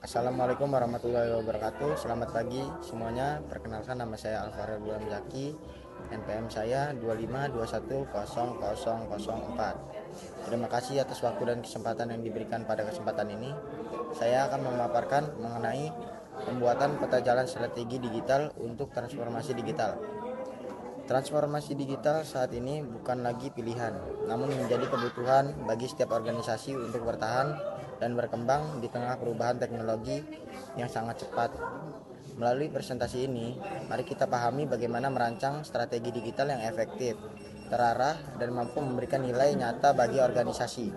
Assalamualaikum warahmatullahi wabarakatuh. Selamat pagi semuanya. Perkenalkan, nama saya Alvaro Bulan Zaki. NPM saya 25210004. Terima kasih atas waktu dan kesempatan yang diberikan pada kesempatan ini. Saya akan memaparkan mengenai pembuatan peta jalan strategi digital untuk transformasi digital. Transformasi digital saat ini bukan lagi pilihan, namun menjadi kebutuhan bagi setiap organisasi untuk bertahan dan berkembang di tengah perubahan teknologi yang sangat cepat. Melalui presentasi ini, mari kita pahami bagaimana merancang strategi digital yang efektif, terarah, dan mampu memberikan nilai nyata bagi organisasi.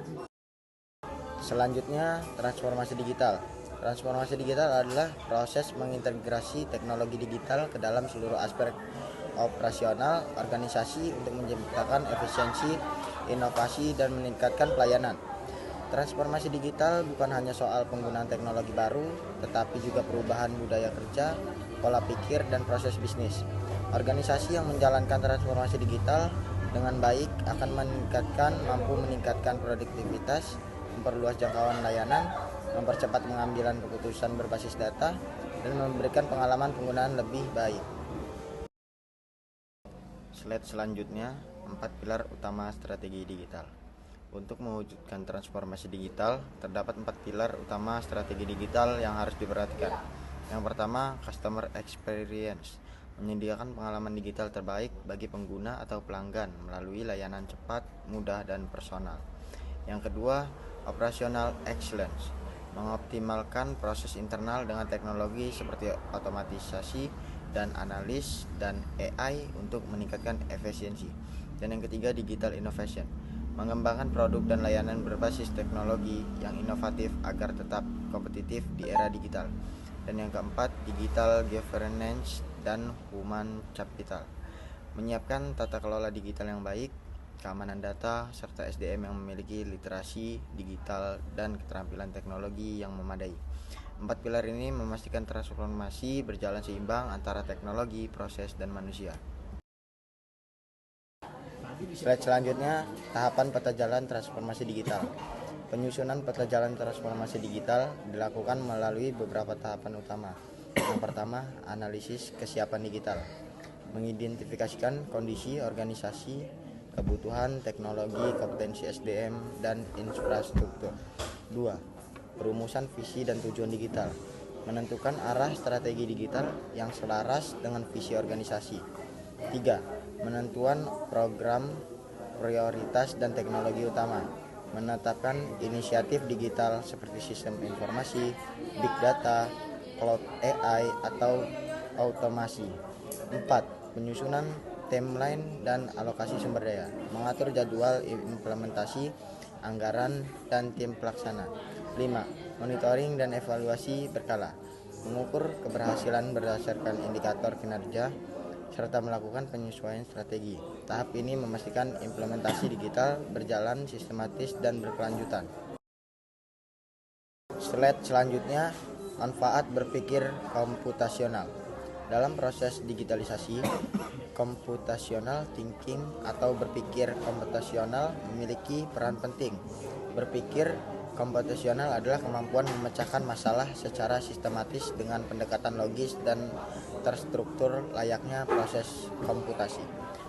Selanjutnya, transformasi digital. Transformasi digital adalah proses mengintegrasi teknologi digital ke dalam seluruh aspek operasional organisasi untuk menciptakan efisiensi, inovasi, dan meningkatkan pelayanan. Transformasi digital bukan hanya soal penggunaan teknologi baru, tetapi juga perubahan budaya kerja, pola pikir, dan proses bisnis. Organisasi yang menjalankan transformasi digital dengan baik akan mampu meningkatkan produktivitas, memperluas jangkauan layanan, mempercepat pengambilan keputusan berbasis data, dan memberikan pengalaman penggunaan lebih baik. Slide selanjutnya, 4 pilar utama strategi digital. Untuk mewujudkan transformasi digital, terdapat 4 pilar utama strategi digital yang harus diperhatikan. Yang pertama, customer experience, menyediakan pengalaman digital terbaik bagi pengguna atau pelanggan melalui layanan cepat, mudah, dan personal. Yang kedua, operational excellence, mengoptimalkan proses internal dengan teknologi seperti otomatisasi dan analis dan AI untuk meningkatkan efisiensi. Dan yang ketiga, digital innovation, mengembangkan produk dan layanan berbasis teknologi yang inovatif agar tetap kompetitif di era digital. Dan yang keempat, digital governance dan human capital, menyiapkan tata kelola digital yang baik, keamanan data, serta SDM yang memiliki literasi digital dan keterampilan teknologi yang memadai. 4 pilar ini memastikan transformasi berjalan seimbang antara teknologi, proses, dan manusia. Slide selanjutnya, tahapan peta jalan transformasi digital. Penyusunan peta jalan transformasi digital dilakukan melalui beberapa tahapan utama. Yang pertama, analisis kesiapan digital, mengidentifikasikan kondisi organisasi, kebutuhan teknologi, kompetensi SDM, dan infrastruktur. 2. Perumusan visi dan tujuan digital, menentukan arah strategi digital yang selaras dengan visi organisasi. 3. Menentuan program prioritas dan teknologi utama, menetapkan inisiatif digital seperti sistem informasi, big data, cloud AI, atau automasi. 4. Penyusunan timeline dan alokasi sumber daya, mengatur jadwal implementasi, anggaran, dan tim pelaksana. 5. Monitoring dan evaluasi berkala, mengukur keberhasilan berdasarkan indikator kinerja, serta melakukan penyesuaian strategi. Tahap ini memastikan implementasi digital berjalan sistematis dan berkelanjutan. Slide selanjutnya, manfaat berpikir komputasional. Dalam proses digitalisasi, computational thinking atau berpikir komputasional memiliki peran penting. Berpikir komputasional adalah kemampuan memecahkan masalah secara sistematis dengan pendekatan logis dan terstruktur layaknya proses komputasi.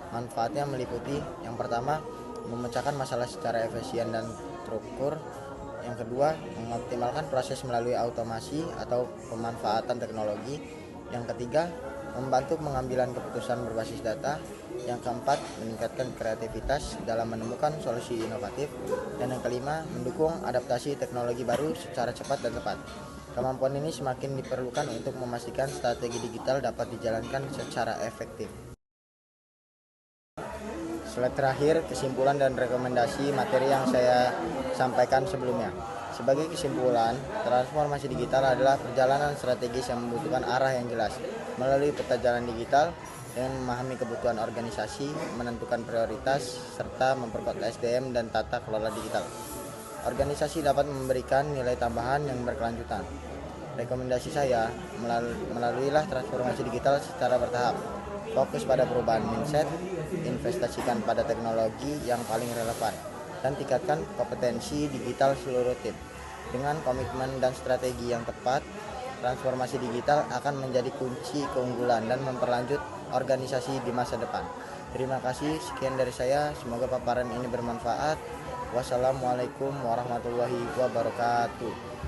Manfaatnya meliputi: yang pertama, memecahkan masalah secara efisien dan terukur. Yang kedua, mengoptimalkan proses melalui automasi atau pemanfaatan teknologi. Yang ketiga, membantu pengambilan keputusan berbasis data. Yang keempat, meningkatkan kreativitas dalam menemukan solusi inovatif. Dan yang kelima, mendukung adaptasi teknologi baru secara cepat dan tepat. Kemampuan ini semakin diperlukan untuk memastikan strategi digital dapat dijalankan secara efektif. Slide terakhir, kesimpulan dan rekomendasi materi yang saya sampaikan sebelumnya. Sebagai kesimpulan, transformasi digital adalah perjalanan strategis yang membutuhkan arah yang jelas. Melalui peta jalan digital, dengan memahami kebutuhan organisasi, menentukan prioritas, serta memperkuat SDM dan tata kelola digital, organisasi dapat memberikan nilai tambahan yang berkelanjutan. Rekomendasi saya, melaluilah transformasi digital secara bertahap. Fokus pada perubahan mindset, investasikan pada teknologi yang paling relevan, dan tingkatkan kompetensi digital seluruh tim. Dengan komitmen dan strategi yang tepat, transformasi digital akan menjadi kunci keunggulan dan memperlanjut organisasi di masa depan. Terima kasih, sekian dari saya. Semoga paparan ini bermanfaat. Wassalamualaikum warahmatullahi wabarakatuh.